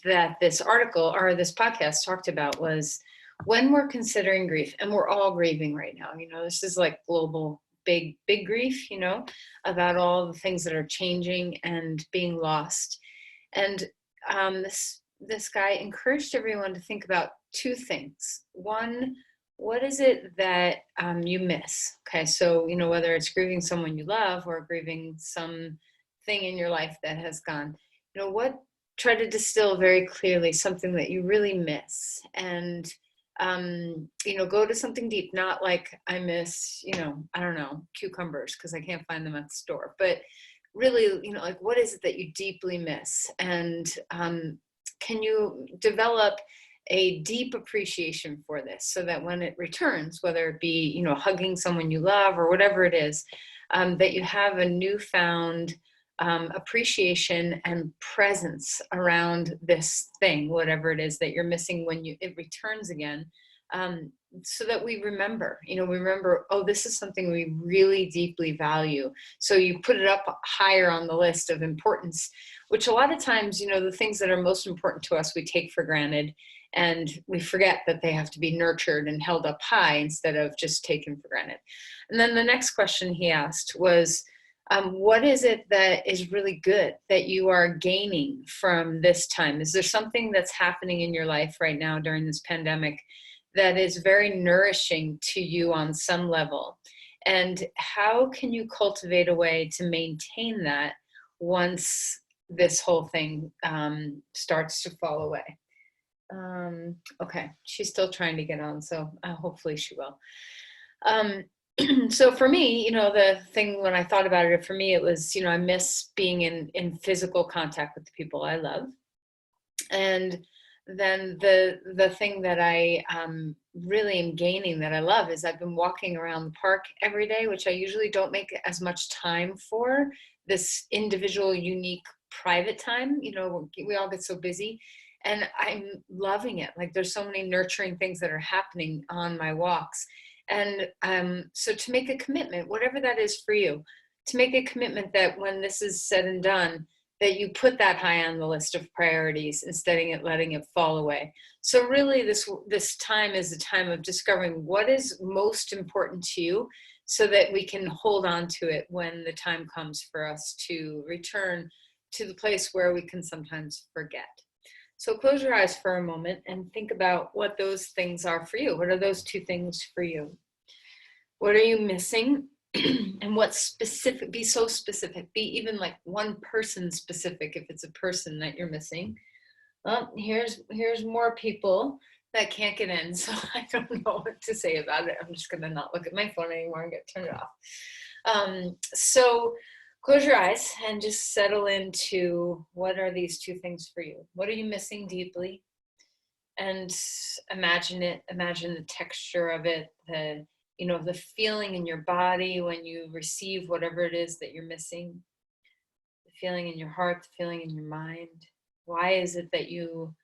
that this article or this podcast talked about was when we're considering grief, and we're all grieving right now. This is like global, big grief, about all the things that are changing and being lost. And this guy encouraged everyone to think about two things. One, what is it that you miss? Okay, so whether it's grieving someone you love or grieving something in your life that has gone, what try to distill very clearly something that you really miss, and go to something deep, not like I miss, I don't know, cucumbers because I can't find them at the store, but really, like what is it that you deeply miss? And can you develop a deep appreciation for this so that when it returns, whether it be, hugging someone you love or whatever it is, that you have a newfound appreciation and presence around this thing, whatever it is that you're missing when it returns again, so that we remember, oh, this is something we really deeply value. So you put it up higher on the list of importance, which a lot of times, the things that are most important to us, we take for granted, and we forget that they have to be nurtured and held up high instead of just taken for granted. And then the next question he asked was, what is it that is really good that you are gaining from this time? Is there something that's happening in your life right now during this pandemic that is very nourishing to you on some level? And how can you cultivate a way to maintain that once this whole thing starts to fall away? Okay, she's still trying to get on, so hopefully she will. So for me, the thing when I thought about it, for me, it was, I miss being in physical contact with the people I love. And then the thing that I really am gaining that I love is I've been walking around the park every day, which I usually don't make as much time for, this individual, unique, private time. We all get so busy. And I'm loving it. Like there's so many nurturing things that are happening on my walks. And so to make a commitment, whatever that is for you, to make a commitment that when this is said and done, that you put that high on the list of priorities instead of letting it fall away. So really this time is a time of discovering what is most important to you so that we can hold on to it when the time comes for us to return to the place where we can sometimes forget. So close your eyes for a moment and think about what those things are for you. What are those two things for you? What are you missing? And what's specific? Be so specific. Be even like one person specific if it's a person that you're missing. Well, here's more people that can't get in, so I don't know what to say about it. I'm just gonna not look at my phone anymore and turn it off. So close your eyes and just settle into what are these two things for you? What are you missing deeply? And imagine it. Imagine the texture of it, the feeling in your body when you receive whatever it is that you're missing, the feeling in your heart, the feeling in your mind. Why is it that you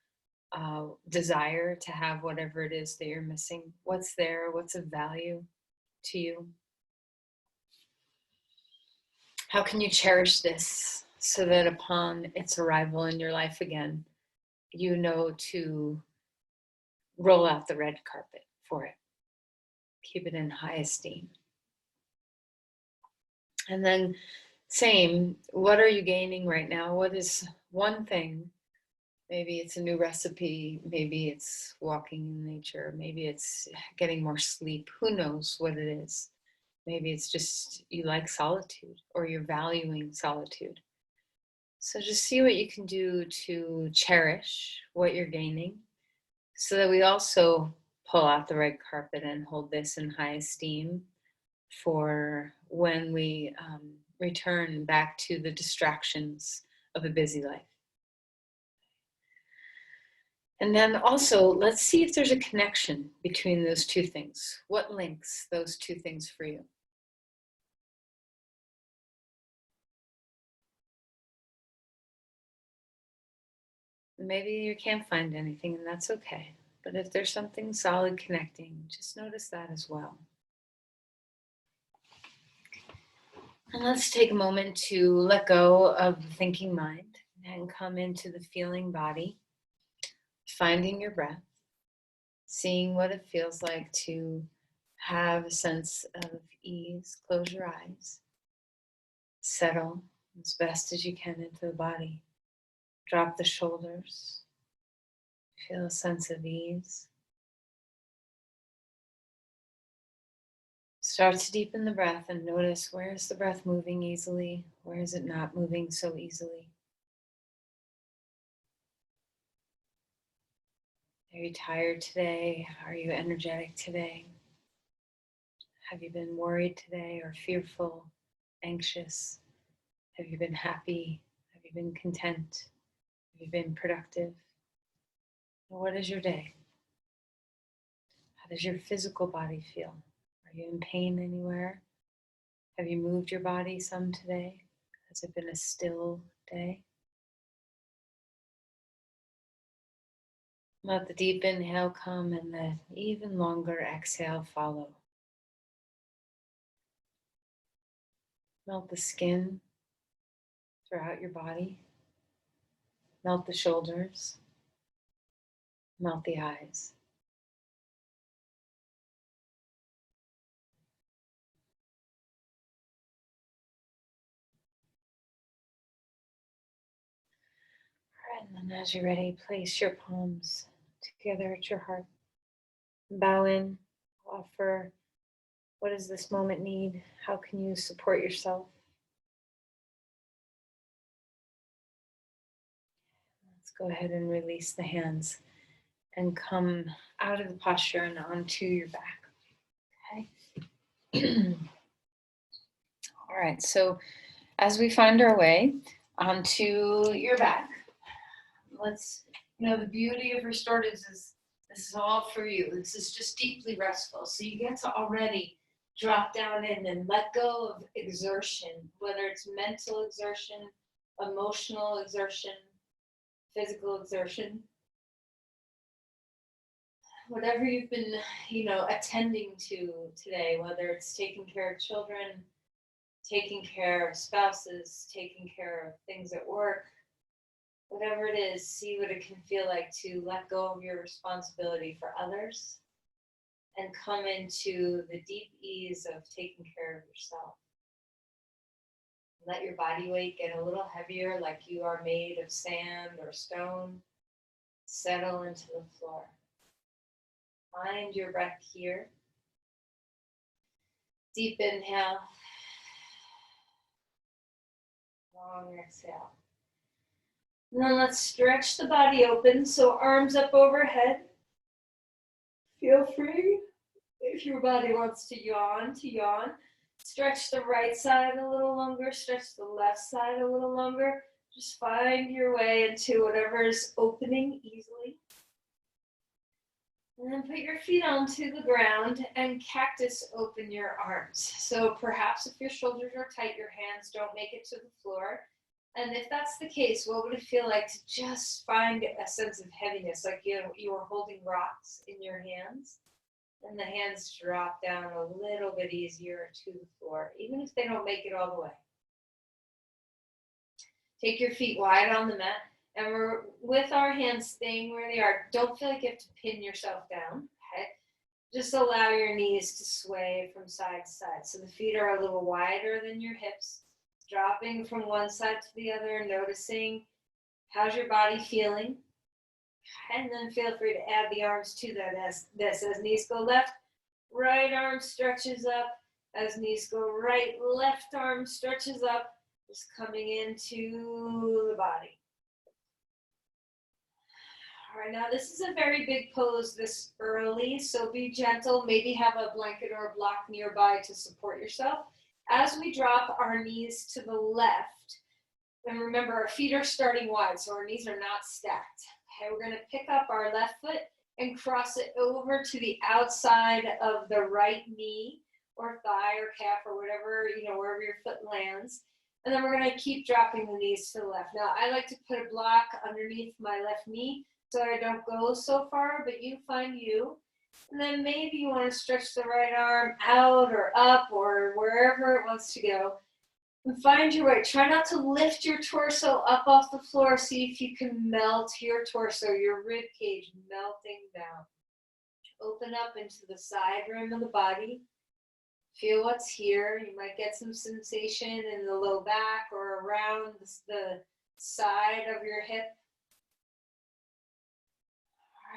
desire to have whatever it is that you're missing? What's there? What's of value to you? How can you cherish this so that upon its arrival in your life again, you know to roll out the red carpet for it? Keep it in high esteem. And then same, what are you gaining right now? What is one thing? Maybe it's a new recipe. Maybe it's walking in nature. Maybe it's getting more sleep. Who knows what it is? Maybe it's just you like solitude or you're valuing solitude. So just see what you can do to cherish what you're gaining so that we also pull out the red carpet and hold this in high esteem for when we return back to the distractions of a busy life. And then also, let's see if there's a connection between those two things. What links those two things for you? Maybe you can't find anything, and that's okay. But if there's something solid connecting, just notice that as well. And let's take a moment to let go of the thinking mind And come into the feeling body, finding your breath, seeing what it feels like to have a sense of ease. Close your eyes. Settle as best as you can into the body. Drop the shoulders. Feel a sense of ease. Start to deepen the breath and notice, where is the breath moving easily? Where is it not moving so easily? Are you tired today? Are you energetic today? Have you been worried today or fearful, anxious? Have you been happy? Have you been content? Have you been productive? What is your day? How does your physical body feel? Are you in pain anywhere? Have you moved your body some today? Has it been a still day? Let the deep inhale come and the even longer exhale follow. Melt the skin throughout your body. Melt the shoulders. Melt the eyes. All right, and then as you're ready, place your palms together at your heart. Bow in, offer, what does this moment need? How can you support yourself? Let's go ahead and release the hands and come out of the posture and onto your back. Okay. All right, so as we find our way onto your back, the beauty of restoratives is this is all for you. This is just deeply restful. So you get to already drop down in and let go of exertion, whether it's mental exertion, emotional exertion, physical exertion, whatever you've been, attending to today, whether it's taking care of children, taking care of spouses, taking care of things at work, whatever it is, see what it can feel like to let go of your responsibility for others and come into the deep ease of taking care of yourself. Let your body weight get a little heavier, like you are made of sand or stone. Settle into the floor. Find your breath here. Deep inhale. Long exhale. And then let's stretch the body open, so arms up overhead. Feel free, if your body wants to yawn, to yawn. Stretch the right side a little longer, stretch the left side a little longer. Just find your way into whatever is opening easily. And then put your feet onto the ground and cactus open your arms. So perhaps if your shoulders are tight, your hands don't make it to the floor. And if that's the case, what would it feel like to just find a sense of heaviness, like you were holding rocks in your hands, and the hands drop down a little bit easier to the floor, even if they don't make it all the way. Take your feet wide on the mat, and we're with our hands staying where they are. Don't feel like you have to pin yourself down, okay? Just allow your knees to sway from side to side. So the feet are a little wider than your hips. Dropping from one side to the other, noticing how's your body feeling. And then feel free to add the arms to that as knees go left, right arm stretches up. As knees go right, left arm stretches up. Just coming into the body. All right, now this is a very big pose this early, so be gentle. Maybe have a blanket or a block nearby to support yourself. As we drop our knees to the left, and remember our feet are starting wide, so our knees are not stacked. Okay, we're gonna pick up our left foot and cross it over to the outside of the right knee or thigh or calf or whatever, wherever your foot lands. And then we're gonna keep dropping the knees to the left. Now, I like to put a block underneath my left knee so I don't go so far, but you find you. And then maybe you want to stretch the right arm out or up or wherever it wants to go. And find your way. Try not to lift your torso up off the floor. See if you can melt your torso, your rib cage melting down. Open up into the side rim of the body. Feel what's here. You might get some sensation in the low back or around the side of your hip.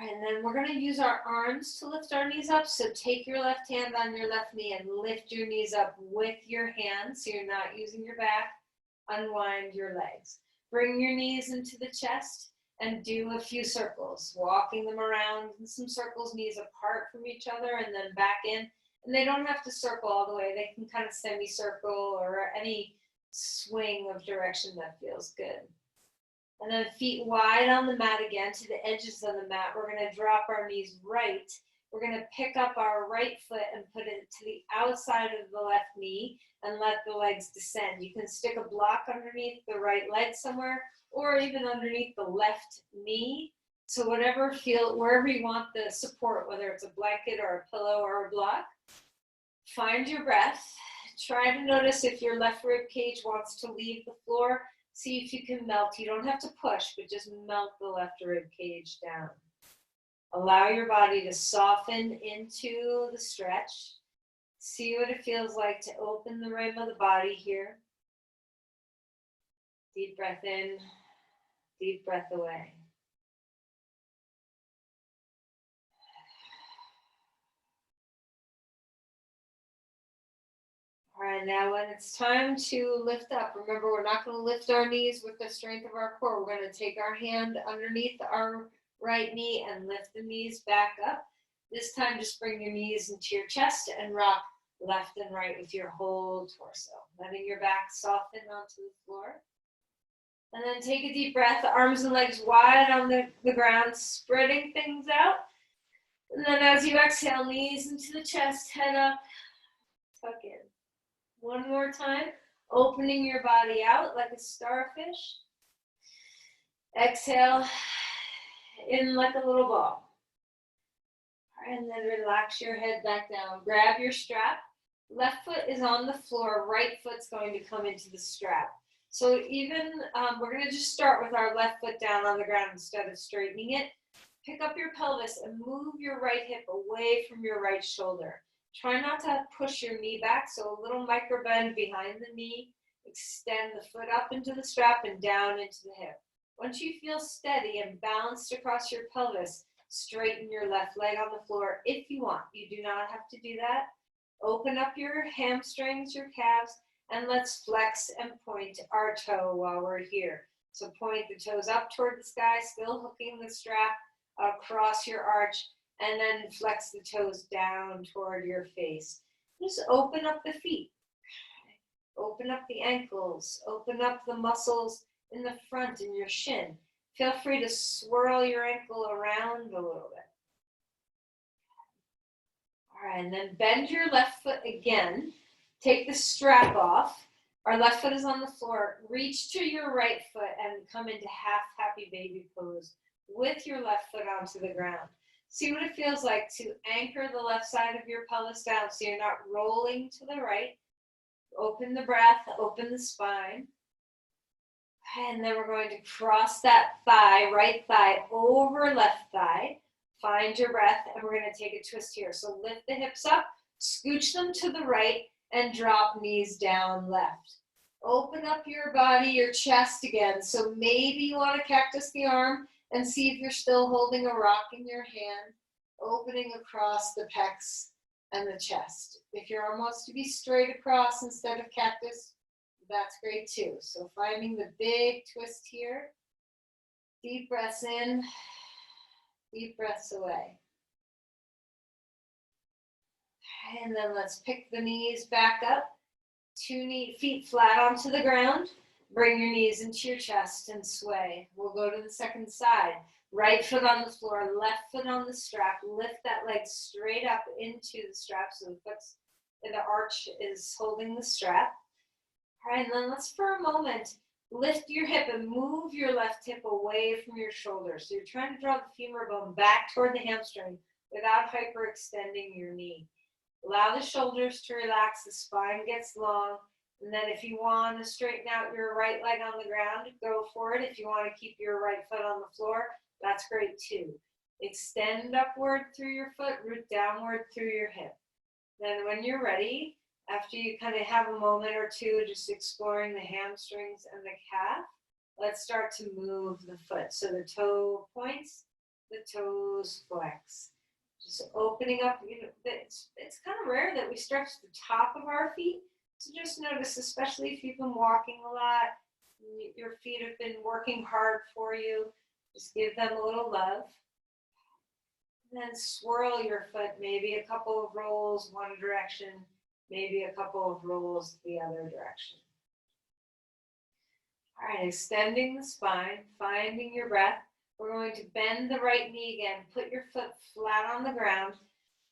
All right, and then we're going to use our arms to lift our knees up. So take your left hand on your left knee and lift your knees up with your hands. So you're not using your back. Unwind your legs. Bring your knees into the chest and do a few circles, walking them around in some circles, knees apart from each other and then back in. And they don't have to circle all the way. They can kind of semicircle or any swing of direction that feels good. And then feet wide on the mat again to the edges of the mat. We're going to drop our knees right. We're going to pick up our right foot and put it to the outside of the left knee and let the legs descend. You can stick a block underneath the right leg somewhere or even underneath the left knee. So wherever you want the support, whether it's a blanket or a pillow or a block, find your breath. Try to notice if your left rib cage wants to leave the floor. See if you can melt. You don't have to push, but just melt the left rib cage down. Allow your body to soften into the stretch. See what it feels like to open the rim of the body here. Deep breath in, deep breath away. All right, now when it's time to lift up, remember we're not going to lift our knees with the strength of our core. We're going to take our hand underneath our right knee and lift the knees back up. This time just bring your knees into your chest and rock left and right with your whole torso. Letting your back soften onto the floor. And then take a deep breath, arms and legs wide on the ground, spreading things out. And then as you exhale, knees into the chest, head up, tuck in. One more time, opening your body out like a starfish. Exhale, in like a little ball. And then relax your head back down. Grab your strap. Left foot is on the floor. Right foot's going to come into the strap. So we're going to just start with our left foot down on the ground instead of straightening it. Pick up your pelvis and move your right hip away from your right shoulder. Try not to push your knee back, so a little micro bend behind the knee. Extend the foot up into the strap and down into the hip. Once you feel steady and balanced across your pelvis, straighten your left leg on the floor if you want. You do not have to do that. Open up your hamstrings, your calves, and let's flex and point our toe while we're here. So point the toes up toward the sky, still hooking the strap across your arch, and then flex the toes down toward your face. Just open up the feet. Open up the ankles. Open up the muscles in the front in your shin. Feel free to swirl your ankle around a little bit. All right, and then bend your left foot again. Take the strap off. Our left foot is on the floor. Reach to your right foot and come into half happy baby pose with your left foot onto the ground. See what it feels like to anchor the left side of your pelvis down so you're not rolling to the right. Open the breath, open the spine. And then we're going to cross that thigh, right thigh over left thigh. Find your breath, and we're going to take a twist here. So lift the hips up, scooch them to the right, and drop knees down left. Open up your body, your chest again. So maybe you want to cactus the arm and see if you're still holding a rock in your hand, opening across the pecs and the chest. If your arm wants to be straight across instead of cactus, that's great too. So finding the big twist here. Deep breaths in, deep breaths away. And then let's pick the knees back up. Feet flat onto the ground. Bring your knees into your chest and sway. We'll go to the second side. Right foot on the floor, left foot on the strap. Lift that leg straight up into the strap so the arch is holding the strap. All right, and then let's for a moment lift your hip and move your left hip away from your shoulder. So you're trying to draw the femur bone back toward the hamstring without hyperextending your knee. Allow the shoulders to relax, the spine gets long, And then if you want to straighten out your right leg on the ground, go for it. If you want to keep your right foot on the floor, that's great too. Extend upward through your foot, root downward through your hip. Then when you're ready, after you kind of have a moment or two just exploring the hamstrings and the calf, let's start to move the foot. So the toe points, the toes flex. Just opening up, it's kind of rare that we stretch the top of our feet. So just notice, especially if you've been walking a lot, your feet have been working hard for you, just give them a little love. And then swirl your foot, maybe a couple of rolls one direction, maybe a couple of rolls the other direction. All right, extending the spine, finding your breath. We're going to bend the right knee again. Put your foot flat on the ground.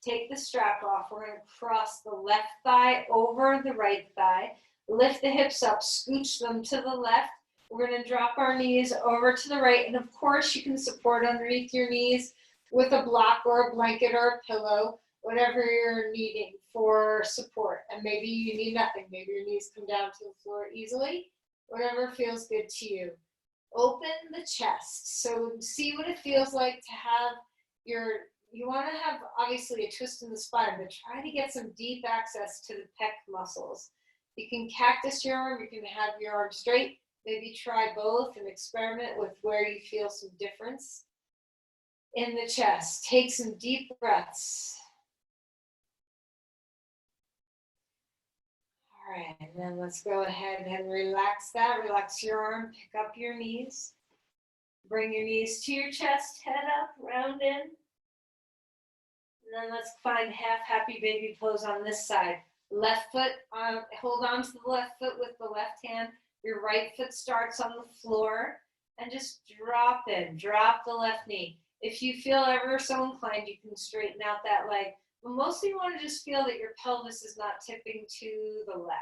Take the strap off. We're going to cross the left thigh over the right thigh. Lift the hips up, scooch them to the left. We're going to drop our knees over to the right. And of course, you can support underneath your knees with a block or a blanket or a pillow, whatever you're needing for support. And maybe you need nothing. Maybe your knees come down to the floor easily. Whatever feels good to you. Open the chest. So see what it feels like to have you want to have obviously a twist in the spine, but try to get some deep access to the pec muscles. You can cactus your arm, you can have your arm straight. Maybe try both and experiment with where you feel some difference in the chest. Take some deep breaths. All right, and then let's go ahead and relax that. Relax your arm, pick up your knees. Bring your knees to your chest, head up, round in. And then let's find half happy baby pose on this side. Left foot, hold on to the left foot with the left hand. Your right foot starts on the floor and just drop in, drop the left knee. If you feel ever so inclined, you can straighten out that leg. But mostly you want to just feel that your pelvis is not tipping to the left.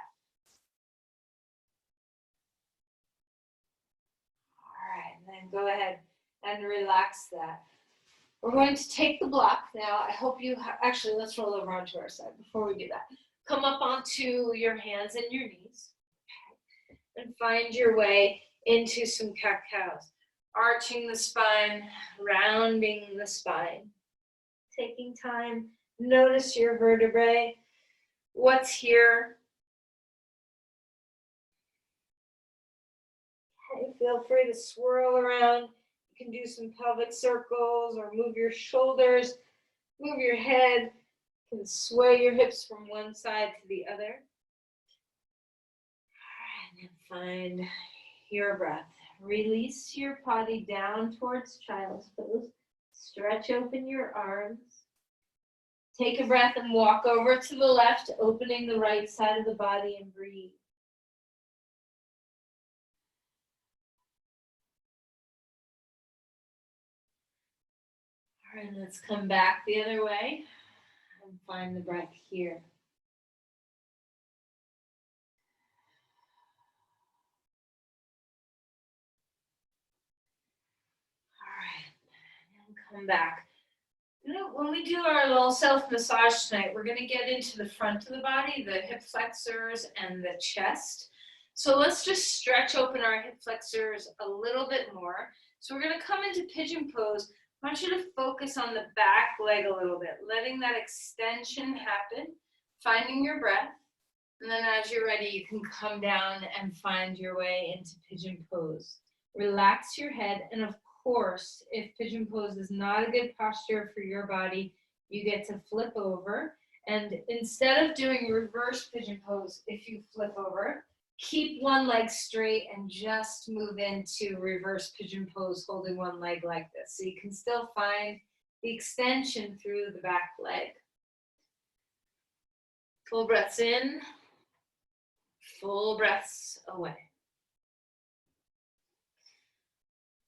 All right, and then go ahead and relax that. We're going to take the block now. I hope you actually, let's roll over onto our side before we do that. Come up onto your hands and your knees and find your way into some cat-cows. Arching the spine, rounding the spine. Taking time, notice your vertebrae. What's here? Okay, feel free to swirl around. You can do some pelvic circles or move your shoulders, move your head. You can sway your hips from one side to the other. And then find your breath. Release your body down towards child's pose. Stretch open your arms. Take a breath and walk over to the left, opening the right side of the body and breathe. All right, let's come back the other way and find the breath here. All right, and come back. When we do our little self-massage tonight, we're going to get into the front of the body, the hip flexors and the chest. So let's just stretch open our hip flexors a little bit more. So we're going to come into pigeon pose. I want you to focus on the back leg a little bit, letting that extension happen, finding your breath. And then as you're ready, you can come down and find your way into pigeon pose. Relax your head, and of course, if pigeon pose is not a good posture for your body, you get to flip over. And instead of doing reverse pigeon pose, if you flip over, keep one leg straight and just move into reverse pigeon pose, holding one leg like this. So you can still find the extension through the back leg. Full breaths in, full breaths away.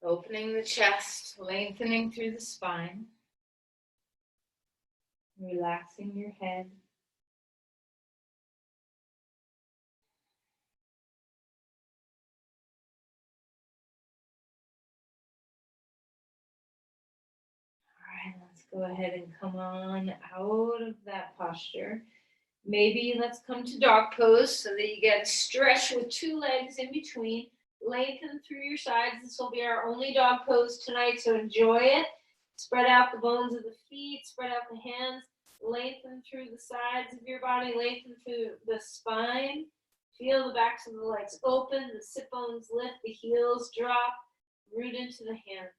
Opening the chest, lengthening through the spine. Relaxing your head. All right, let's go ahead and come on out of that posture. Maybe let's come to dog pose so that you get a stretch with 2 legs in between. Lengthen through your sides. This will be our only dog pose tonight, so enjoy it. Spread out the bones of the feet, spread out the hands, lengthen through the sides of your body, lengthen through the spine. Feel the backs of the legs open, the sit bones lift, the heels drop, root into the hands.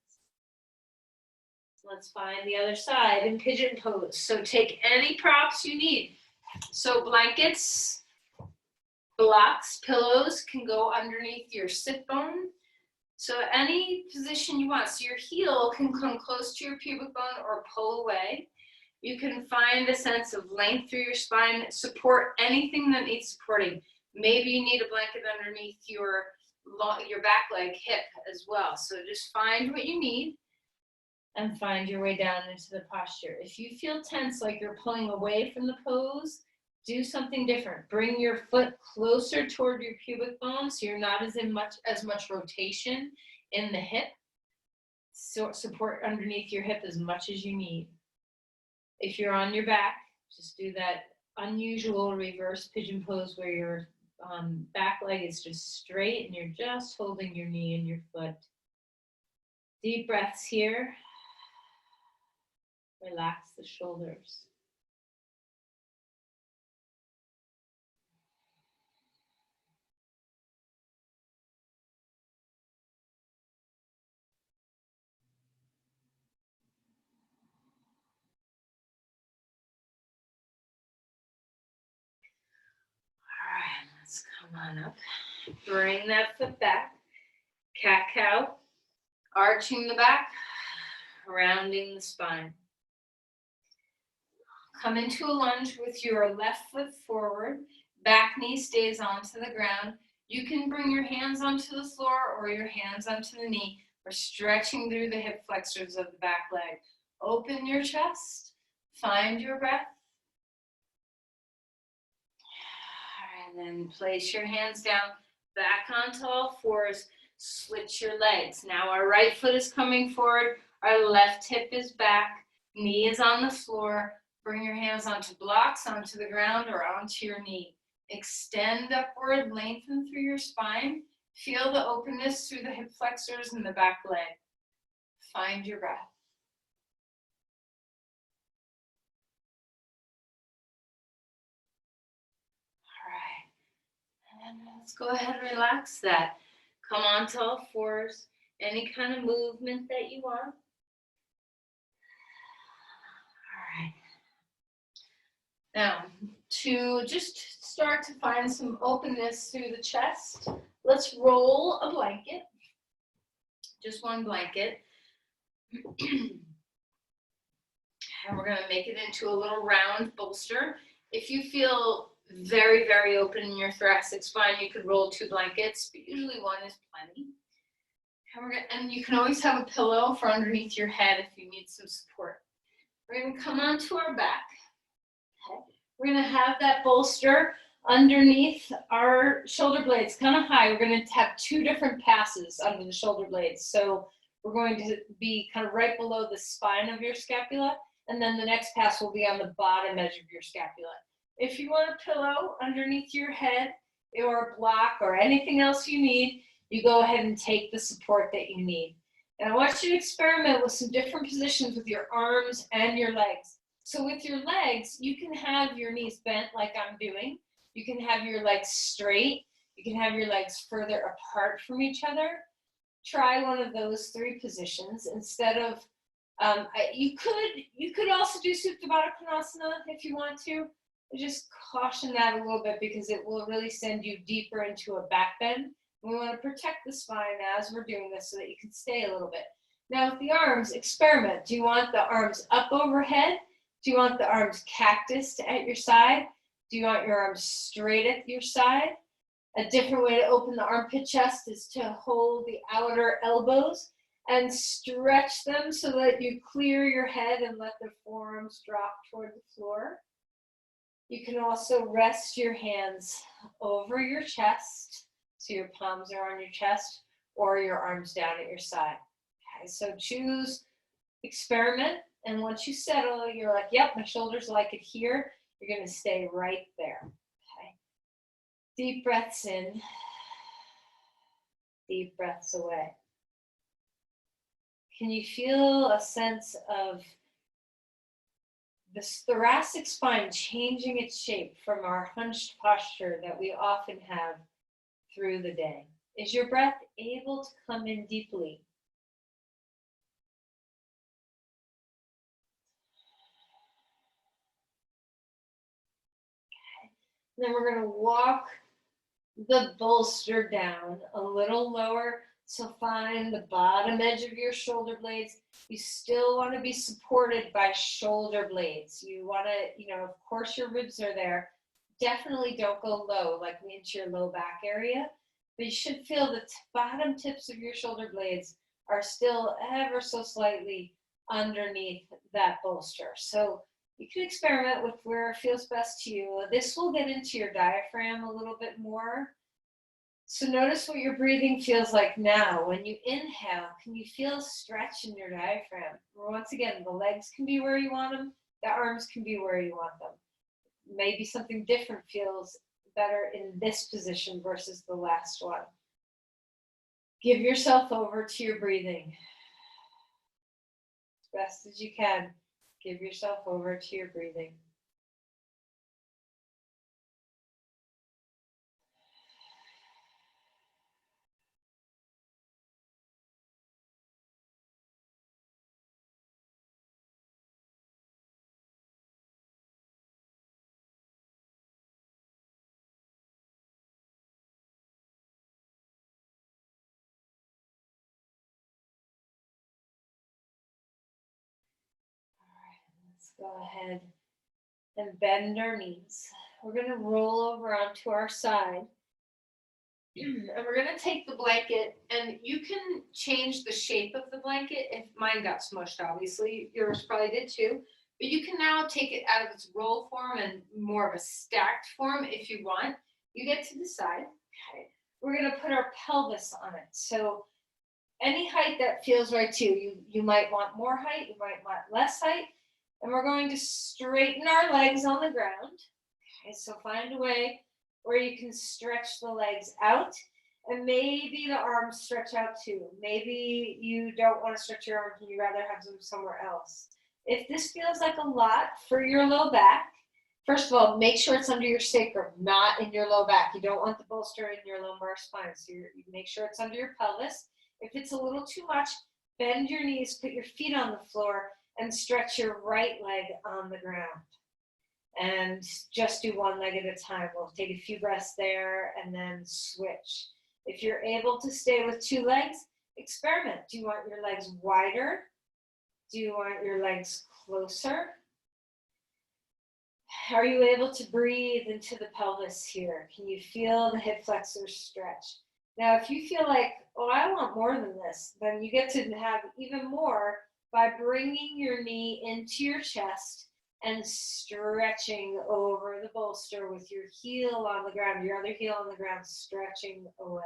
Let's find the other side in pigeon pose. So take any props you need. So blankets, blocks, pillows can go underneath your sit bone. So any position you want. So your heel can come close to your pubic bone or pull away. You can find a sense of length through your spine, support anything that needs supporting. Maybe you need a blanket underneath your back leg, hip as well. So just find what you need and find your way down into the posture. If you feel tense, like you're pulling away from the pose, do something different. Bring your foot closer toward your pubic bone so you're not as much rotation in the hip. So support underneath your hip as much as you need. If you're on your back, just do that unusual reverse pigeon pose where your back leg is just straight and you're just holding your knee and your foot. Deep breaths here. Relax the shoulders. All right, let's come on up. Bring that foot back. Cat-cow. Arching the back, rounding the spine. Come into a lunge with your left foot forward. Back knee stays onto the ground. You can bring your hands onto the floor or your hands onto the knee. We're stretching through the hip flexors of the back leg. Open your chest. Find your breath. And then place your hands down, back onto all fours. Switch your legs. Now our right foot is coming forward. Our left hip is back. Knee is on the floor. Bring your hands onto blocks, onto the ground, or onto your knee. Extend upward, lengthen through your spine. Feel the openness through the hip flexors and the back leg. Find your breath. All right. And let's go ahead and relax that. Come onto all fours. Any kind of movement that you want. All right. Now, to just start to find some openness through the chest, let's roll a blanket. Just one blanket. And we're going to make it into a little round bolster. If you feel very, very open in your thoracic spine, you could roll 2 blankets, but usually 1 is plenty. And you can always have a pillow for underneath your head if you need some support. We're going to come onto our back. Okay. We're going to have that bolster underneath our shoulder blades, kind of high. We're going to have 2 different passes under the shoulder blades. So we're going to be kind of right below the spine of your scapula, and then the next pass will be on the bottom edge of your scapula. If you want a pillow underneath your head or a block or anything else you need, you go ahead and take the support that you need. And I want you to experiment with some different positions with your arms and your legs. So with your legs, you can have your knees bent like I'm doing. You can have your legs straight. You can have your legs further apart from each other. Try one of those 3 positions instead of, you could also do Supta Baddha Konasana if you want to. Just caution that a little bit because it will really send you deeper into a back bend. We want to protect the spine as we're doing this so that you can stay a little bit. Now with the arms, experiment. Do you want the arms up overhead? Do you want the arms cactus at your side? Do you want your arms straight at your side? A different way to open the armpit chest is to hold the outer elbows and stretch them so that you clear your head and let the forearms drop toward the floor. You can also rest your hands over your chest, so your palms are on your chest, or your arms down at your side. Okay, so choose, experiment, and once you settle, you're like, yep, my shoulders like it here. You're going to stay right there. Okay. Deep breaths in, deep breaths away. Can you feel a sense of the thoracic spine changing its shape from our hunched posture that we often have through the day? Is your breath able to come in deeply? And then we're going to walk the bolster down a little lower. So find the bottom edge of your shoulder blades. You still want to be supported by shoulder blades. You want to, of course your ribs are there. Definitely don't go low, like into your low back area. But you should feel the bottom tips of your shoulder blades are still ever so slightly underneath that bolster. So you can experiment with where it feels best to you. This will get into your diaphragm a little bit more. So notice what your breathing feels like now. When you inhale, can you feel a stretch in your diaphragm? Once again, the legs can be where you want them. The arms can be where you want them. Maybe something different feels better in this position versus the last one. Give yourself over to your breathing. As best as you can, give yourself over to your breathing. Let's go ahead and bend our knees. We're going to roll over onto our side. And we're going to take the blanket, and you can change the shape of the blanket. If mine got smushed, obviously, yours probably did too. But you can now take it out of its roll form and more of a stacked form if you want. You get to the side. Okay. We're going to put our pelvis on it. So any height that feels right to you. You might want more height, you might want less height. And we're going to straighten our legs on the ground. Okay, so find a way where you can stretch the legs out, and maybe the arms stretch out too. Maybe you don't want to stretch your arms and you'd rather have them somewhere else. If this feels like a lot for your low back, first of all, make sure it's under your sacrum, not in your low back. You don't want the bolster in your lumbar spine, so you make sure it's under your pelvis. If it's a little too much, bend your knees, put your feet on the floor, and stretch your right leg on the ground. And just do one leg at a time. We'll take a few breaths there and then switch. If you're able to stay with two legs, experiment. Do you want your legs wider? Do you want your legs closer? Are you able to breathe into the pelvis here? Can you feel the hip flexors stretch? Now, if you feel like, oh, I want more than this, then you get to have even more by bringing your knee into your chest and stretching over the bolster with your heel on the ground, your other heel on the ground, stretching away.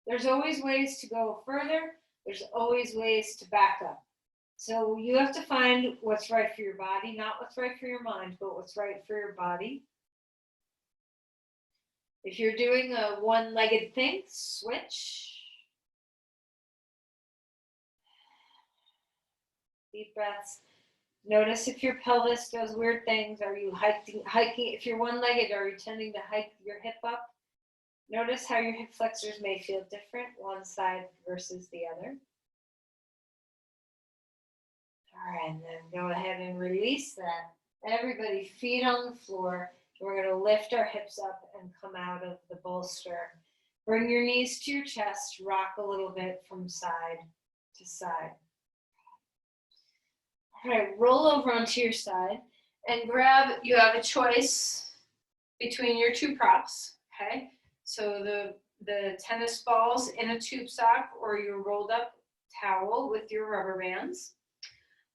There's always ways to go further. There's always ways to back up. So you have to find what's right for your body, not what's right for your mind, but what's right for your body. If you're doing a one-legged thing, switch. Deep breaths. Notice if your pelvis does weird things. Are you hiking? If you're one-legged, are you tending to hike your hip up? Notice how your hip flexors may feel different, one side versus the other. All right, and then go ahead and release that. Everybody, feet on the floor. We're going to lift our hips up and come out of the bolster. Bring your knees to your chest. Rock a little bit from side to side. All right, roll over onto your side and grab, you have a choice between your two props, okay? So the tennis balls in a tube sock or your rolled up towel with your rubber bands.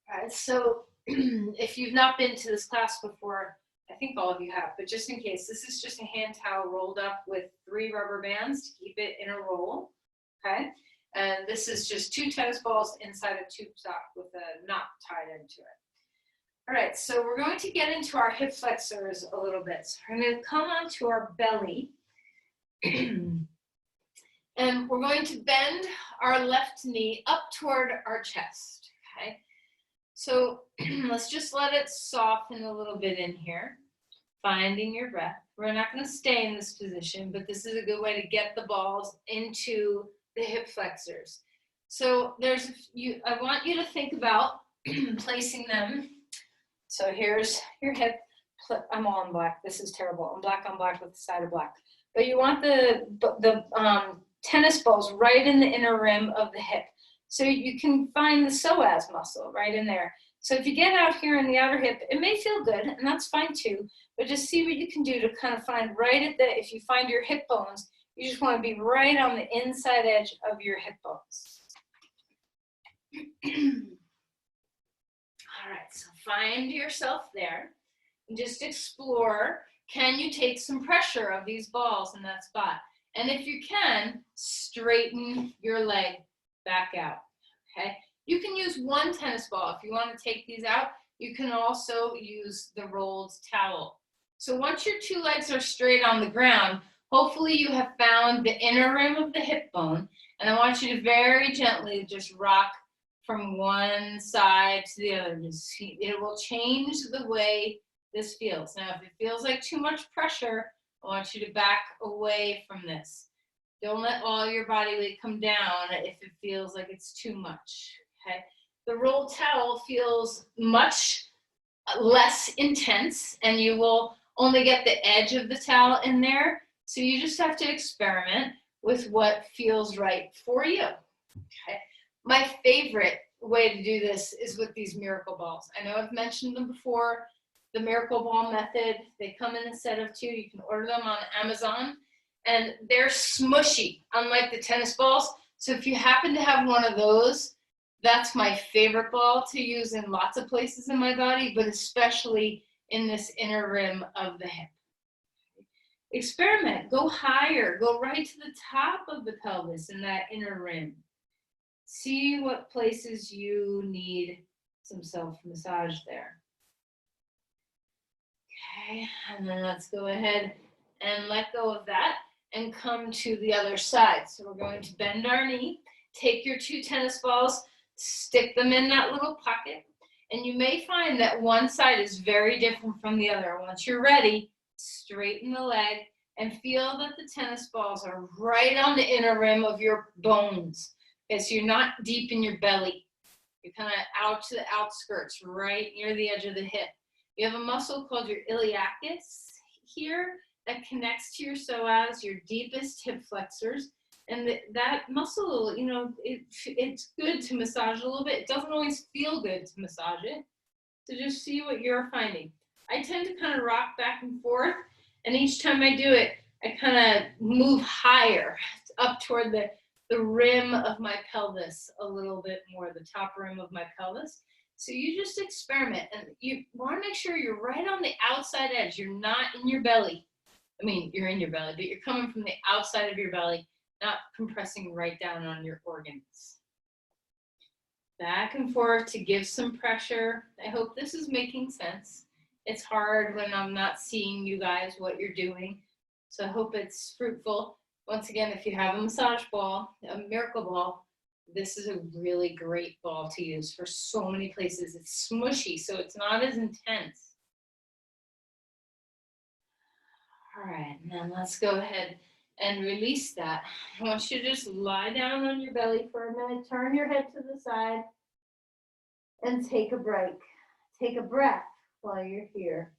All right, so if you've not been to this class before, I think all of you have, but just in case, this is just a hand towel rolled up with 3 rubber bands to keep it in a roll, okay? And this is just 2 tennis balls inside a tube sock with a knot tied into it. All right, so we're going to get into our hip flexors a little bit. So we're going to come onto our belly. And we're going to bend our left knee up toward our chest, okay? So let's just let it soften a little bit in here, finding your breath. We're not going to stay in this position, but this is a good way to get the balls into the hip flexors. So I want you to think about placing them. So here's your hip. I'm all in black. This is terrible. I'm black on black with the side of black. But you want the tennis balls right in the inner rim of the hip. So you can find the psoas muscle right in there. So if you get out here in the outer hip, it may feel good, and that's fine too, but just see what you can do to kind of find right at if you find your hip bones, you just want to be right on the inside edge of your hip bones. All right, so find yourself there and just explore. Can you take some pressure of these balls in that spot? And if you can, straighten your leg back out, okay? You can use one tennis ball. If you want to take these out, you can also use the rolled towel. So once your two legs are straight on the ground, hopefully you have found the inner rim of the hip bone, and I want you to very gently just rock from one side to the other. It will change the way this feels. Now, if it feels like too much pressure, I want you to back away from this. Don't let all your body weight come down if it feels like it's too much, okay? The rolled towel feels much less intense, and you will only get the edge of the towel in there, so you just have to experiment with what feels right for you, okay? My favorite way to do this is with these miracle balls. I know I've mentioned them before. The miracle ball method, they come in a set of 2. You can order them on Amazon, and they're smushy, unlike the tennis balls. So if you happen to have one of those, that's my favorite ball to use in lots of places in my body, but especially in this inner rim of the hip. Experiment, go higher, go right to the top of the pelvis in that inner rim. See what places you need some self-massage there. Okay, and then let's go ahead and let go of that and come to the other side. So we're going to bend our knee, take your 2 tennis balls, stick them in that little pocket, and you may find that one side is very different from the other. Once you're ready, straighten the leg and feel that the tennis balls are right on the inner rim of your bones. Okay, so you're not deep in your belly. You're kind of out to the outskirts, right near the edge of the hip. You have a muscle called your iliacus here that connects to your psoas, your deepest hip flexors. And that muscle, you know, it's good to massage a little bit. It doesn't always feel good to massage it. So just see what you're finding. I tend to kind of rock back and forth. And each time I do it, I kind of move higher up toward the rim of my pelvis a little bit more, the top rim of my pelvis. So you just experiment, and you want to make sure you're right on the outside edge. You're not in your belly. I mean, you're in your belly, but you're coming from the outside of your belly, not compressing right down on your organs. Back and forth to give some pressure. I hope this is making sense. It's hard when I'm not seeing you guys what you're doing, so I hope it's fruitful. Once again, if you have a massage ball, a miracle ball, this is a really great ball to use for so many places. It's smushy, so it's not as intense. All right, now let's go ahead and release that. I want you to just lie down on your belly for a minute, turn your head to the side, and take a break. Take a breath while you're here.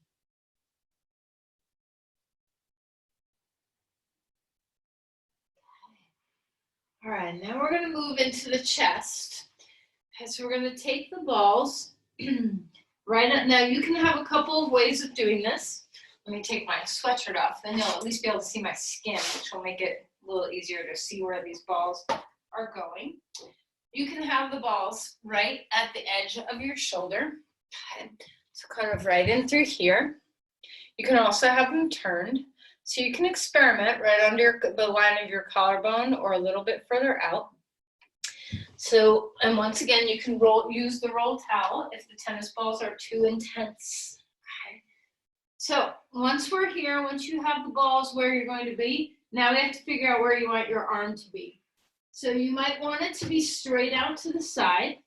All right, now we're going to move into the chest. Okay, so we're going to take the balls now you can have a couple of ways of doing this. Let me take my sweatshirt off, then you'll at least be able to see my skin, which will make it a little easier to see where these balls are going. You can have the balls right at the edge of your shoulder. Okay, so kind of right in through here. You can also have them turned. So you can experiment right under the line of your collarbone or a little bit further out. So, and once again, you can use the roll towel if the tennis balls are too intense. Okay. So once we're here, once you have the balls where you're going to be, now we have to figure out where you want your arm to be. So you might want it to be straight out to the side.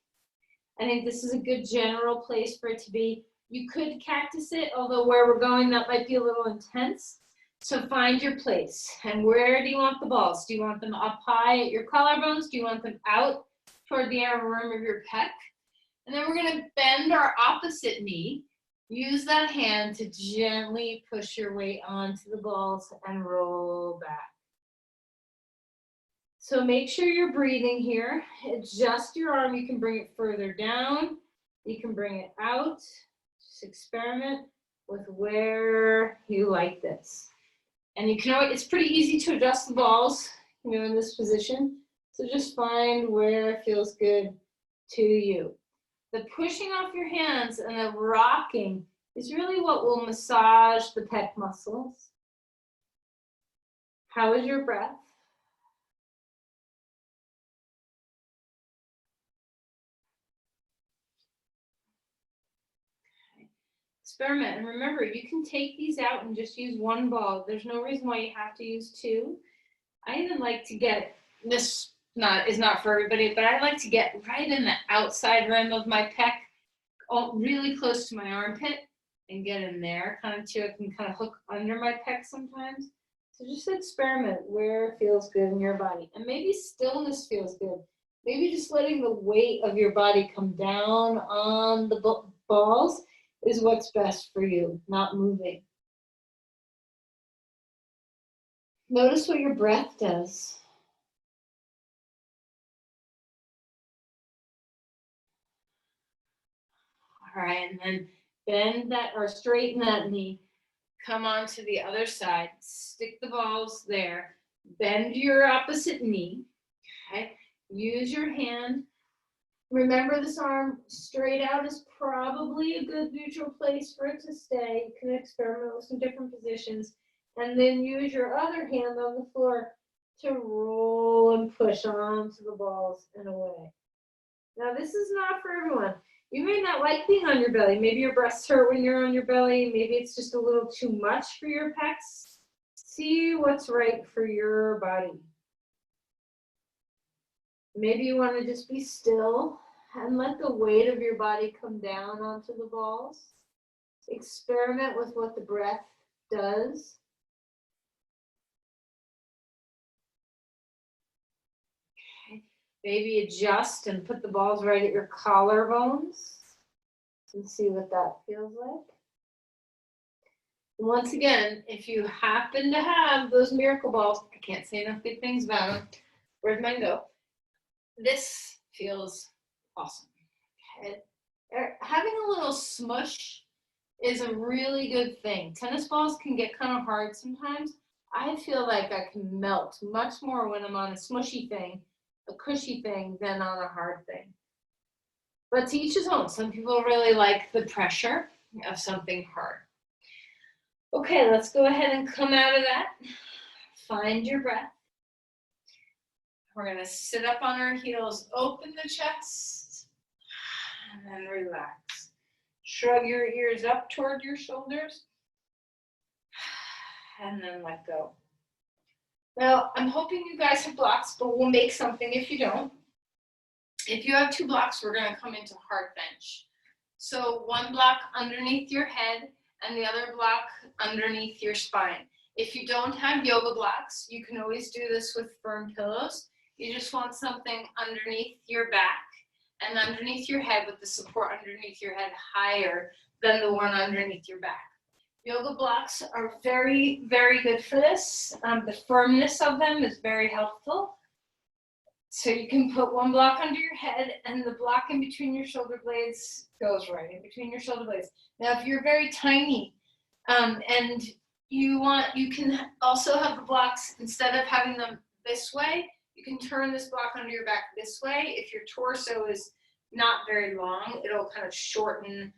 I think this is a good general place for it to be. You could cactus it, although where we're going, that might be a little intense. So find your place. And where do you want the balls? Do you want them up high at your collarbones? Do you want them out toward the outer rim of your pec? And then we're going to bend our opposite knee. Use that hand to gently push your weight onto the balls and roll back. So make sure you're breathing here. Adjust your arm. You can bring it further down. You can bring it out. Just experiment with where you like this. And you can always, it's pretty easy to adjust the balls, in this position. So just find where it feels good to you. The pushing off your hands and the rocking is really what will massage the pec muscles. How is your breath? Okay. Experiment, and remember, you can take these out and just use one ball. There's no reason why you have to use two. I even like to get this. Is not for everybody, but I like to get right in the outside rim of my pec, really close to my armpit, and get in there, kind of too. I can kind of hook under my pec sometimes. So just experiment where it feels good in your body, and maybe stillness feels good. Maybe just letting the weight of your body come down on the balls is what's best for you, not moving. Notice what your breath does. All right, and then bend that or straighten that knee. Come on to the other side. Stick the balls there. Bend your opposite knee. Okay. Use your hand. Remember, this arm straight out is probably a good neutral place for it to stay. You can experiment with some different positions. And then use your other hand on the floor to roll and push onto the balls and away. Now, this is not for everyone. You may not like being on your belly. Maybe your breasts hurt when you're on your belly. Maybe it's just a little too much for your pecs. See what's right for your body. Maybe you want to just be still and let the weight of your body come down onto the balls. Experiment with what the breath does. Maybe adjust and put the balls right at your collarbones and see what that feels like. And once again, if you happen to have those miracle balls, I can't say enough good things about them. Where'd mine go? This feels awesome. Okay. Having a little smush is a really good thing. Tennis balls can get kind of hard sometimes. I feel like I can melt much more when I'm on a smushy thing, a cushy thing, than on a hard thing. But to each his own. Some people really like the pressure of something hard. Okay, let's go ahead and come out of that. Find your breath. We're going to sit up on our heels, open the chest, and then relax. Shrug your ears up toward your shoulders, and then let go. Now, I'm hoping you guys have blocks, but we'll make something if you don't. If you have two blocks, we're going to come into hard bench. So one block underneath your head and the other block underneath your spine. If you don't have yoga blocks, you can always do this with firm pillows. You just want something underneath your back and underneath your head, with the support underneath your head higher than the one underneath your back. Yoga blocks are very, very good for this. The firmness of them is very helpful. So you can put one block under your head, and the block in between your shoulder blades goes right in between your shoulder blades. Now, if you're very tiny and you can also have the blocks, instead of having them this way, you can turn this block under your back this way. If your torso is not very long, it'll kind of shorten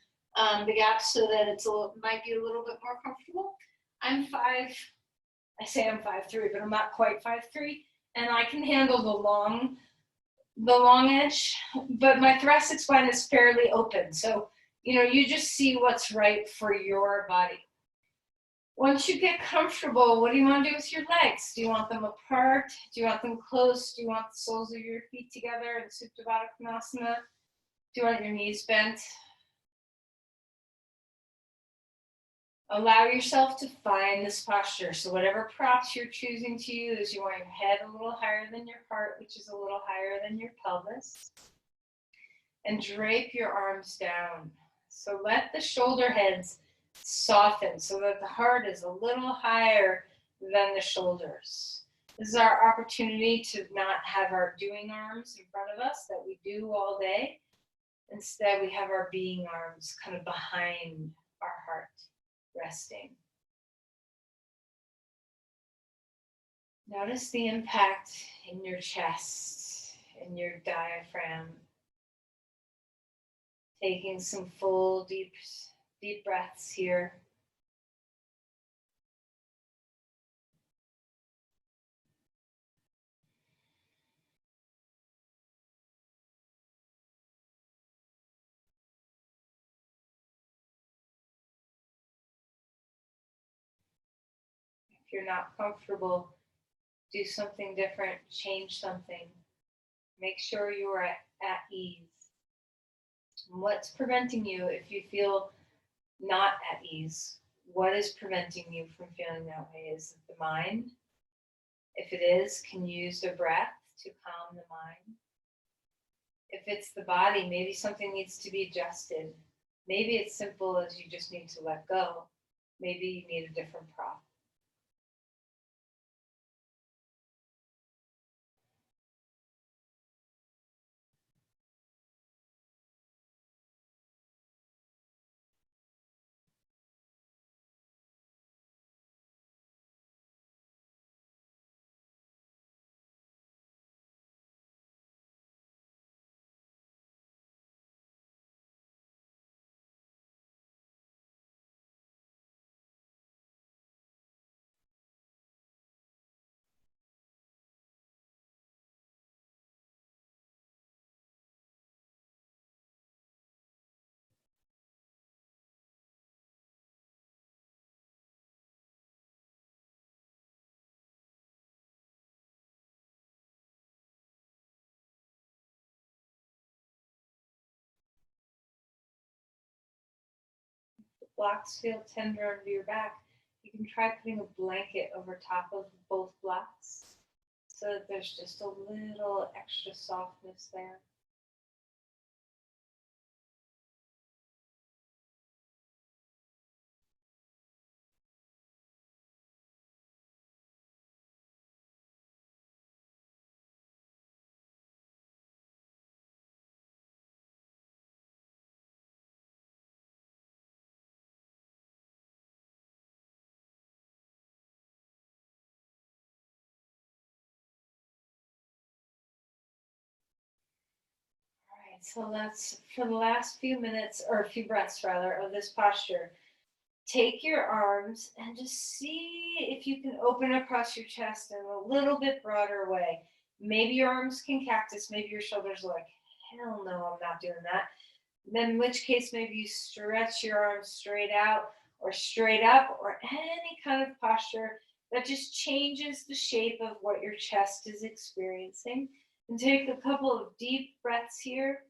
the gap so that might be a little bit more comfortable. I say I'm 5'3", but I'm not quite 5'3", and I can handle the long the long edge, but my thoracic spine is fairly open. So, you just see what's right for your body. Once you get comfortable, what do you want to do with your legs? Do you want them apart? Do you want them close? Do you want the soles of your feet together in Supta Baddha Konasana? Do you want your knees bent? Allow yourself to find this posture. So whatever props you're choosing to use, you want your head a little higher than your heart, which is a little higher than your pelvis. And drape your arms down. So let the shoulder heads soften so that the heart is a little higher than the shoulders. This is our opportunity to not have our doing arms in front of us that we do all day. Instead, we have our being arms kind of behind our heart, resting. Notice the impact in your chest, in your diaphragm. Taking some full, deep breaths here. If you're not comfortable, do something different, change something. Make sure you are at ease. What's preventing you if you feel not at ease? What is preventing you from feeling that way? Is it the mind? If it is, can you use the breath to calm the mind? If it's the body, maybe something needs to be adjusted. Maybe it's simple as you just need to let go. Maybe you need a different prop. Blocks feel tender under your back, you can try putting a blanket over top of both blocks so that there's just a little extra softness there. So let's, for the last few minutes, or a few breaths rather, of this posture, take your arms and just see if you can open across your chest in a little bit broader way. Maybe your arms can cactus, maybe your shoulders are like, hell no, I'm not doing that. Then in which case, maybe you stretch your arms straight out or straight up or any kind of posture that just changes the shape of what your chest is experiencing. And take a couple of deep breaths here.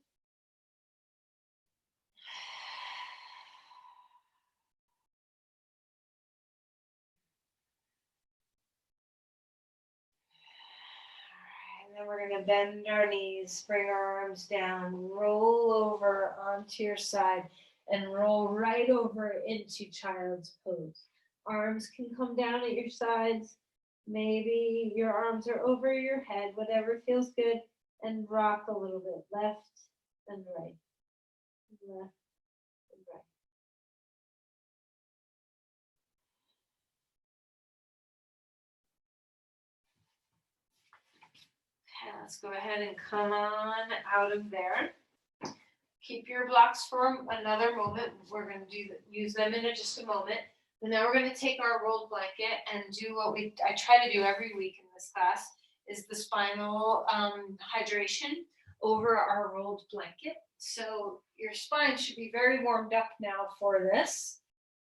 And then we're going to bend our knees, bring our arms down, roll over onto your side, and roll right over into child's pose. Arms can come down at your sides. Maybe your arms are over your head, whatever feels good, and rock a little bit, left and right, left and right. Okay, let's go ahead and come on out of there. Keep your blocks for another moment. We're going to use them in just a moment. And then we're going to take our rolled blanket and do what I try to do every week in this class, is the spinal hydration. over our rolled blanket. So your spine should be very warmed up now for this.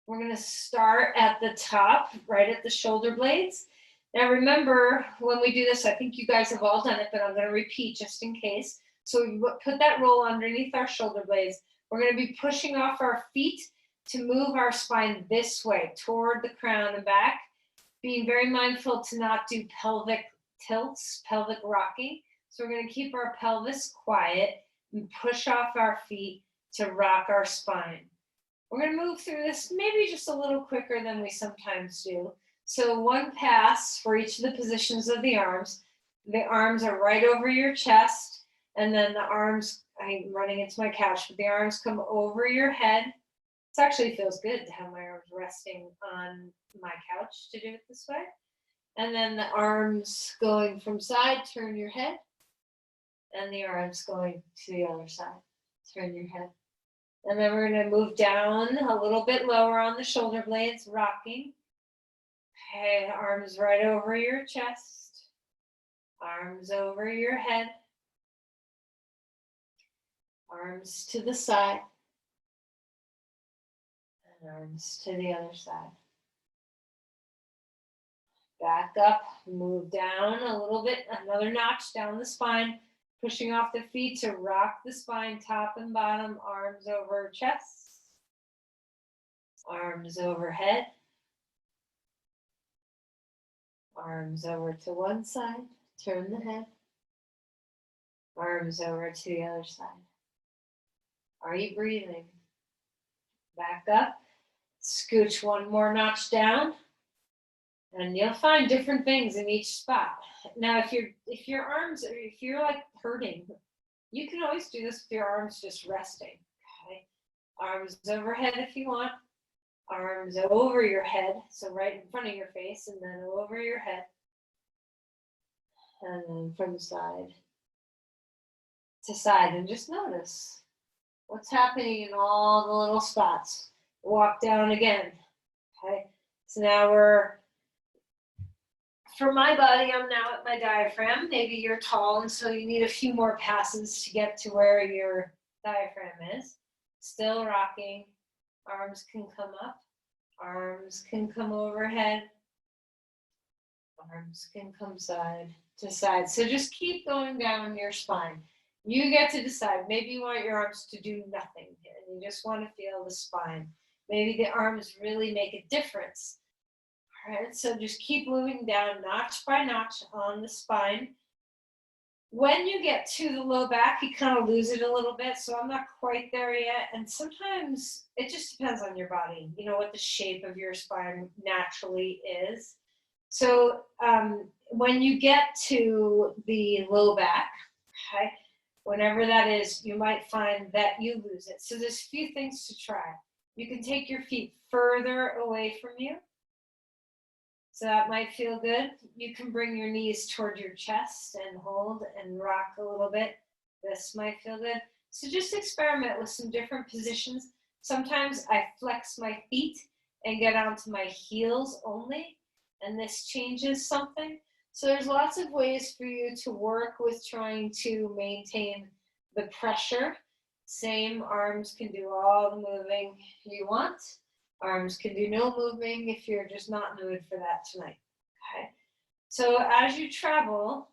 We're going to start at the top, right at the shoulder blades. Now remember, when we do this, I think you guys have all done it, but I'm going to repeat just in case. So we put that roll underneath our shoulder blades. We're going to be pushing off our feet to move our spine this way toward the crown and back, being very mindful to not do pelvic tilts, pelvic rocking. So we're going to keep our pelvis quiet and push off our feet to rock our spine. We're going to move through this maybe just a little quicker than we sometimes do. So one pass for each of the positions of the arms. The arms are right over your chest, and then the arms, I'm running into my couch, but the arms come over your head. It actually feels good to have my arms resting on my couch to do it this way. And then the arms going from side, turn your head, and the arms going to the other side, turn your head. And then we're going to move down a little bit lower on the shoulder blades, rocking. Okay, arms right over your chest, arms over your head, arms to the side, and arms to the other side. Back up, move down a little bit, another notch down the spine, pushing off the feet to rock the spine, top and bottom, arms over chest, arms overhead, arms over to one side, turn the head, arms over to the other side. Are you breathing? Back up, scooch one more notch down, and you'll find different things in each spot. Now, if your arms, if you're like hurting, you can always do this with your arms just resting. Okay, arms overhead if you want, arms over your head, so right in front of your face, and then over your head, and then from side to side, and just notice what's happening in all the little spots. Walk down again. Okay, so now for my body, I'm now at my diaphragm. Maybe you're tall, and so you need a few more passes to get to where your diaphragm is. Still rocking. Arms can come up. Arms can come overhead. Arms can come side to side. So just keep going down your spine. You get to decide. Maybe you want your arms to do nothing, and you just want to feel the spine. Maybe the arms really make a difference. All right, so just keep moving down notch by notch on the spine. When you get to the low back, you kind of lose it a little bit, so I'm not quite there yet. And sometimes it just depends on your body, you know, what the shape of your spine naturally is. So when you get to the low back, okay, whenever that is, you might find that you lose it. So there's a few things to try. You can take your feet further away from you. So that might feel good. You can bring your knees toward your chest and hold and rock a little bit. This might feel good. So just experiment with some different positions. Sometimes I flex my feet and get onto my heels only, and this changes something. So there's lots of ways for you to work with trying to maintain the pressure. Same, arms can do all the moving you want. Arms can do no moving if you're just not in the mood for that tonight. Okay. So as you travel,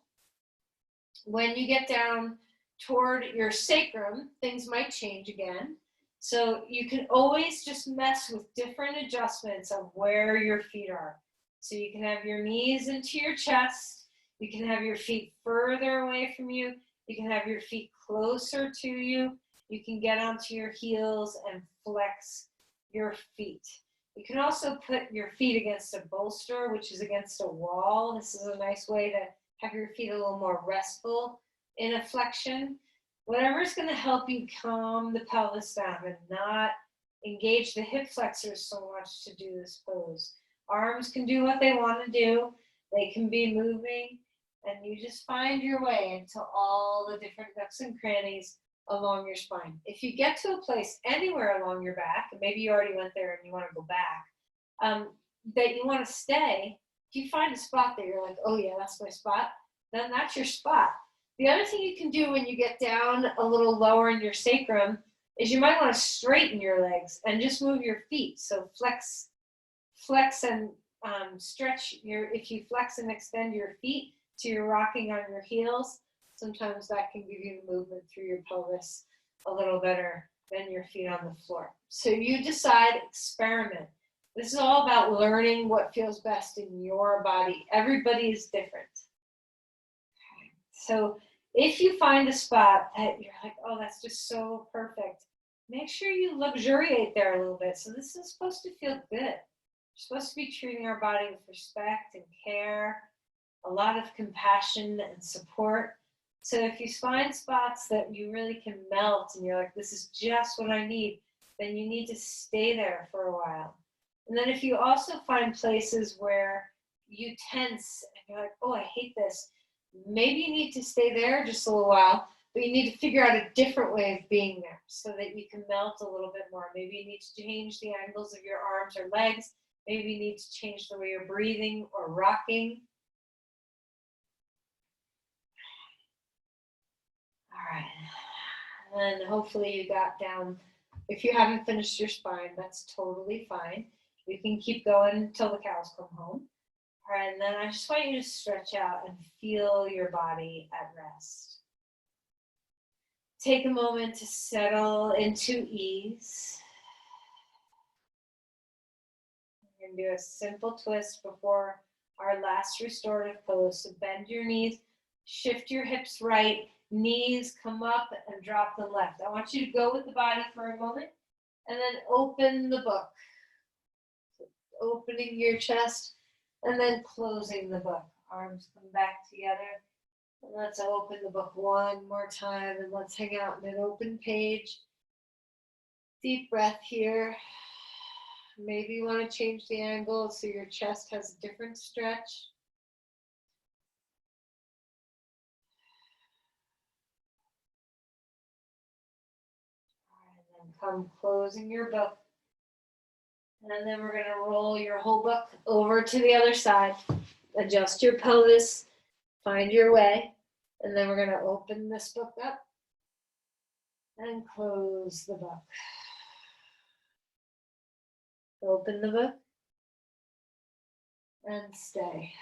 when you get down toward your sacrum, things might change again. So you can always just mess with different adjustments of where your feet are. So you can have your knees into your chest. You can have your feet further away from you. You can have your feet closer to you. You can get onto your heels and flex your feet. You can also put your feet against a bolster, which is against a wall. This is a nice way to have your feet a little more restful in a flexion. Whatever's going to help you calm the pelvis down and not engage the hip flexors so much to do this pose. Arms can do what they want to do. They can be moving, and you just find your way into all the different nooks and crannies along your spine. If you get to a place anywhere along your back, and maybe you already went there and you want to go back, that you want to stay, if you find a spot that you're like, oh yeah, that's my spot, then that's your spot. The other thing you can do when you get down a little lower in your sacrum is you might want to straighten your legs and just move your feet. So flex and stretch if you flex and extend your feet so you're rocking on your heels, sometimes that can give you the movement through your pelvis a little better than your feet on the floor. So you decide, experiment. This is all about learning what feels best in your body. Everybody is different. So if you find a spot that you're like, oh, that's just so perfect, make sure you luxuriate there a little bit. So this is supposed to feel good. We're supposed to be treating our body with respect and care, a lot of compassion and support. So if you find spots that you really can melt and you're like, this is just what I need, then you need to stay there for a while. And then if you also find places where you tense and you're like, oh, I hate this, maybe you need to stay there just a little while, but you need to figure out a different way of being there so that you can melt a little bit more. Maybe you need to change the angles of your arms or legs. Maybe you need to change the way you're breathing or rocking. All right. And then hopefully you got down. If you haven't finished your spine, that's totally fine. You can keep going until the cows come home. All right, and then I just want you to stretch out and feel your body at rest. Take a moment to settle into ease. We're going to do a simple twist before our last restorative pose. So bend your knees, shift your hips right, knees come up and drop the left. I want you to go with the body for a moment and then open the book. So opening your chest and then closing the book. Arms come back together. And let's open the book one more time and let's hang out in an open page. Deep breath here. Maybe you want to change the angle so your chest has a different stretch. And then come closing your book. And then we're going to roll your whole book over to the other side. Adjust your pelvis. Find your way. And then we're going to open this book up and close the book. Open the book and stay.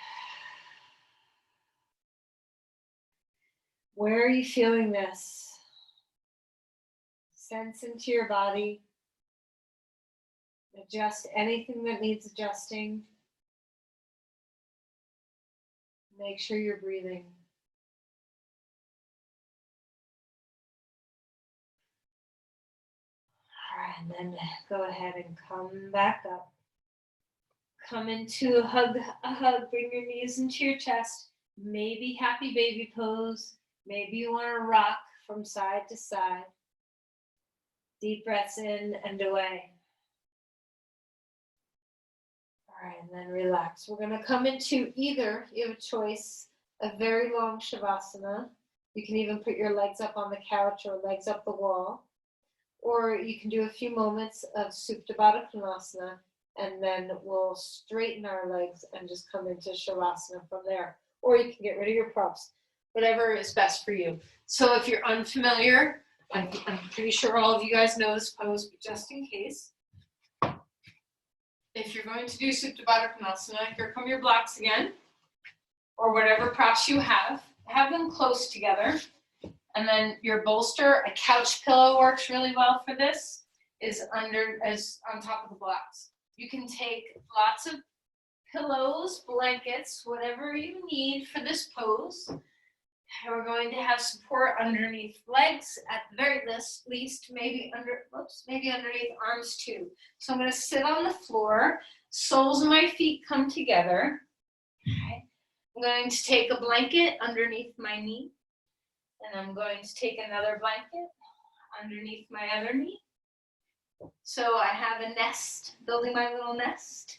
Where are you feeling this? Sense into your body. Adjust anything that needs adjusting. Make sure you're breathing. All right, and then go ahead and come back up. Come into a hug. Bring your knees into your chest. Maybe happy baby pose. Maybe you want to rock from side to side. Deep breaths in and away. All right, and then relax. We're going to come into either, you have a choice, a very long Shavasana. You can even put your legs up on the couch or legs up the wall. Or you can do a few moments of Supta Baddha Konasana, and then we'll straighten our legs and just come into Shavasana from there. Or you can get rid of your props, whatever is best for you. So if you're unfamiliar, I'm pretty sure all of you guys know this pose, but just in case. If you're going to do Supta Baddha Konasana, here come your blocks again, or whatever props you have them close together. And then your bolster, a couch pillow works really well for this, is on top of the blocks. You can take lots of pillows, blankets, whatever you need for this pose. And we're going to have support underneath legs at the very least, maybe underneath arms too. So I'm going to sit on the floor, soles of my feet come together. Okay. I'm going to take a blanket underneath my knee. And I'm going to take another blanket underneath my other knee. So I have a nest, building my little nest.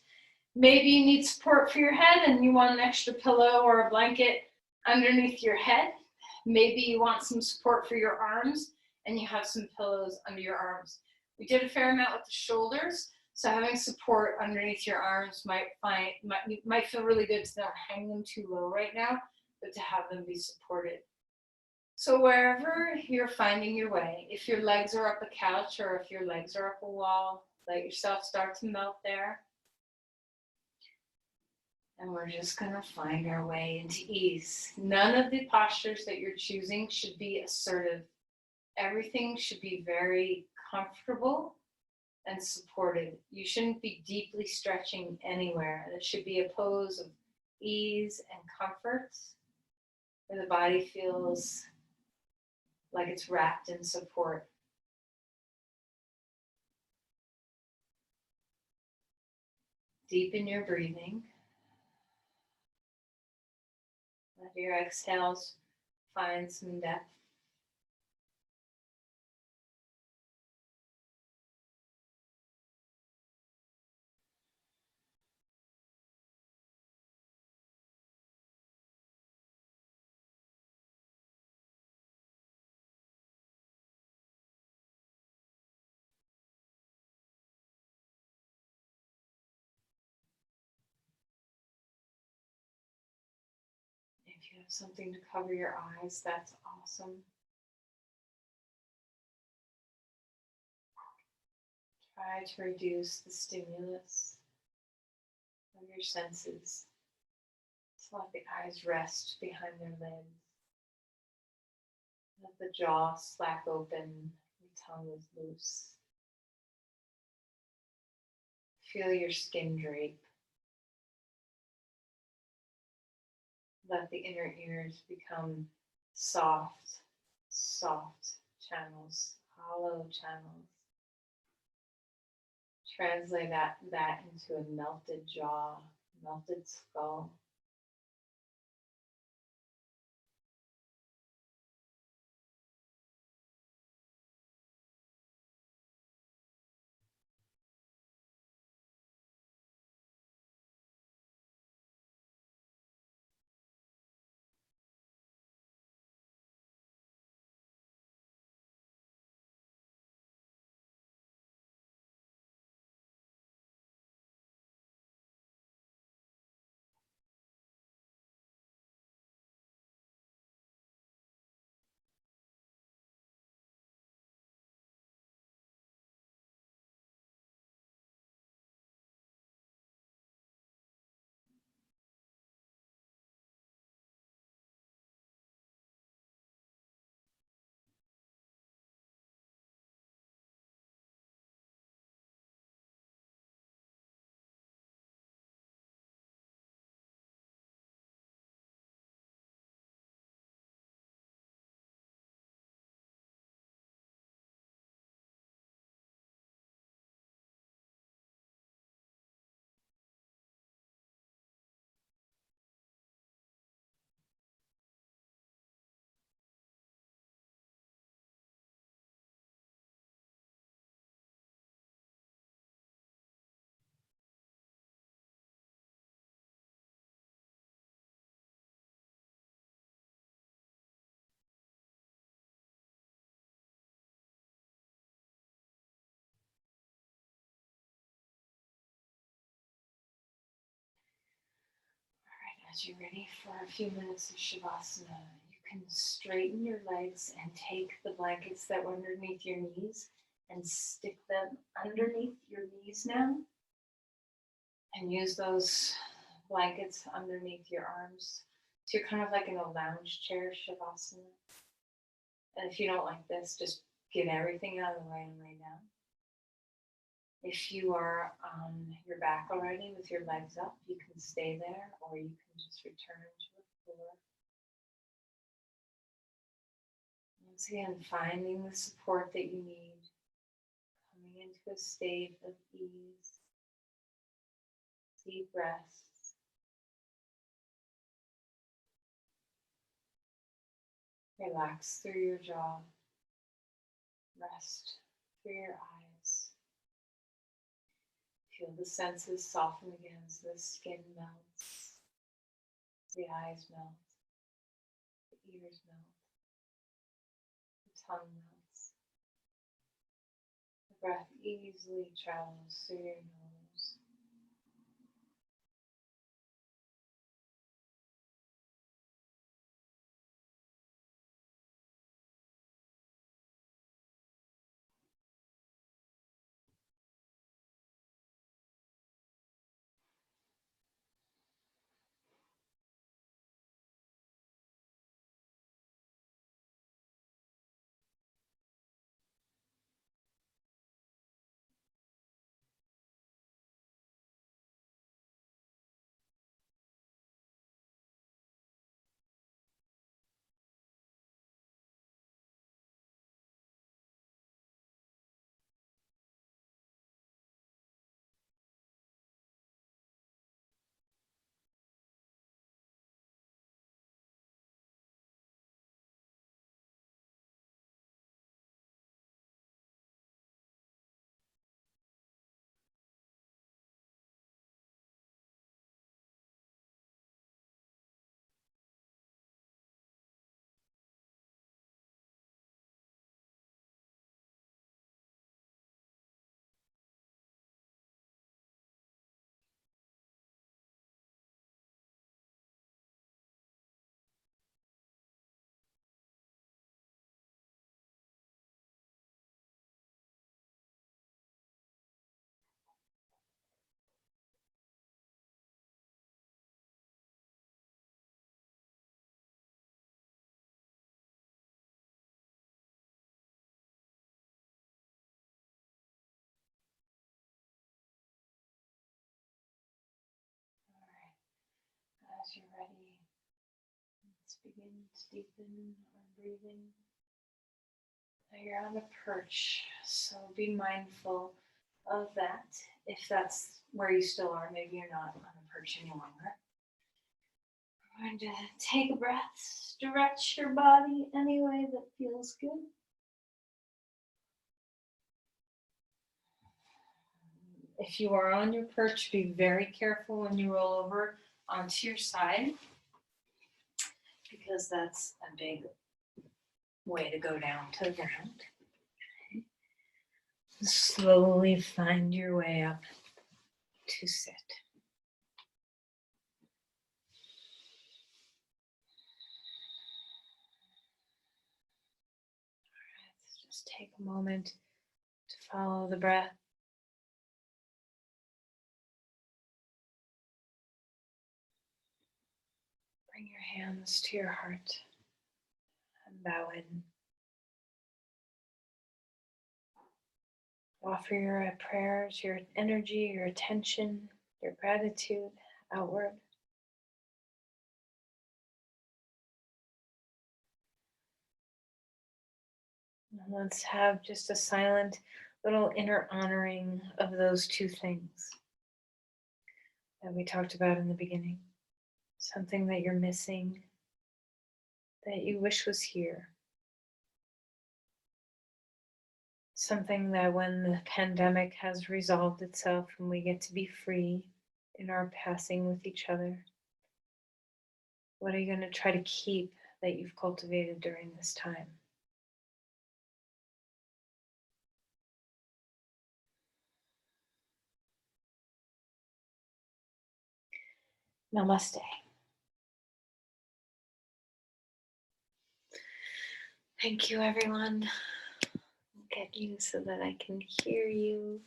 Maybe you need support for your head and you want an extra pillow or a blanket underneath your head. Maybe you want some support for your arms and you have some pillows under your arms. We did a fair amount with the shoulders, so having support underneath your arms might feel really good to not hang them too low right now, but to have them be supported. So wherever you're finding your way, if your legs are up a couch or if your legs are up a wall, let yourself start to melt there. And we're just going to find our way into ease. None of the postures that you're choosing should be assertive. Everything should be very comfortable and supported. You shouldn't be deeply stretching anywhere. It should be a pose of ease and comfort where the body feels like it's wrapped in support. Deepen your breathing. Let your exhales find some depth. If you have something to cover your eyes, that's awesome. Try to reduce the stimulus of your senses. Just let the eyes rest behind their lids. Let the jaw slack open, the tongue is loose. Feel your skin drape. Let the inner ears become soft, soft channels, hollow channels. Translate that into a melted jaw, melted skull. As you're ready for a few minutes of Shavasana, you can straighten your legs and take the blankets that were underneath your knees and stick them underneath your knees now. And use those blankets underneath your arms. So you're kind of like in a lounge chair Shavasana. And if you don't like this, just get everything out of the way and lay down. If you are on your back already with your legs up, you can stay there or you can just return to the floor. Once again, finding the support that you need, coming into a state of ease, deep breaths. Relax through your jaw, rest through your eyes. Feel the senses soften again as the skin melts, the eyes melt, the ears melt, the tongue melts. The breath easily travels through your nose. as you're ready, let's begin to deepen our breathing. Now you're on a perch, so be mindful of that. If that's where you still are, maybe you're not on a perch any longer. We're going to take a breath, stretch your body any way that feels good. If you are on your perch, be very careful when you roll over onto your side, because that's a big way to go down to the ground. Okay. Slowly find your way up to sit. Just take a moment to follow the breath. Bring your hands to your heart and bow in. Offer your prayers, your energy, your attention, your gratitude outward. And let's have just a silent little inner honoring of those two things that we talked about in the beginning. Something that you're missing, that you wish was here. Something that when the pandemic has resolved itself and we get to be free in our passing with each other, what are you going to try to keep that you've cultivated during this time? Namaste. Thank you, everyone. I'll get you so that I can hear you.